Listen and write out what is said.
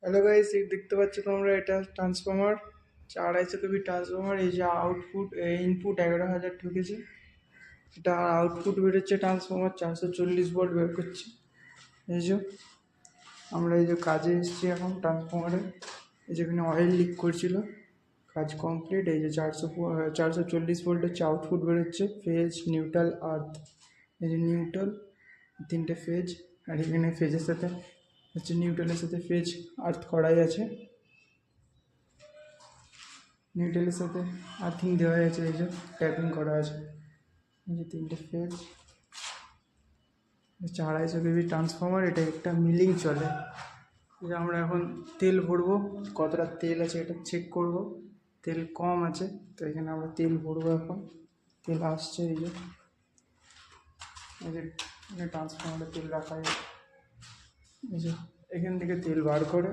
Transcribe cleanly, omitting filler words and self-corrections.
Hello guys, দেখতে পাচ্ছ তোমরা, এটা ট্রান্সফর্মার 250 কেবি ট্রান্সফর্মার। এই যে আউটপুট ইনপুট 11,000 ঢুকেছে, এটা আউটপুট বেরোচ্ছে ট্রান্সফর্মার 440 ভোল্ট বের করছে। এই যে আমরা এই যে কাজে এসেছি এখন ট্রান্সফর্মারে, এই যেখানে অয়েল লিক করছিল, কাজ কমপ্লিট। এই যে 440 ভোল্ট হচ্ছে আউটপুট বেরোচ্ছে, ফেজ, নিউট্রাল, আর্থ। এই যে নিউট্রাল, তিনটে ফেজ, আর এখানে ফেজের সাথে হচ্ছে নিউট্রালের সাথে ফেজ আর্থ করাই আছে, নিউট্রালের সাথে আর্থিং দেওয়া আছে। এই যে ট্যাপিং করা আছে, এই যে তিনটে ফেজ, 250 কেবি ট্রান্সফর্মার। এটা একটা মিলিং চলে। এই যে আমরা এখন তেল ভরবো, কতটা তেল আছে এটা চেক করব। তেল কম আছে, তো এখানে আমরা তেল ভরবো এখন। তেল আসছে, এই যে ট্রান্সফর্মারে তেল রাখা আছে। এই যে এখান থেকে তেল বার করে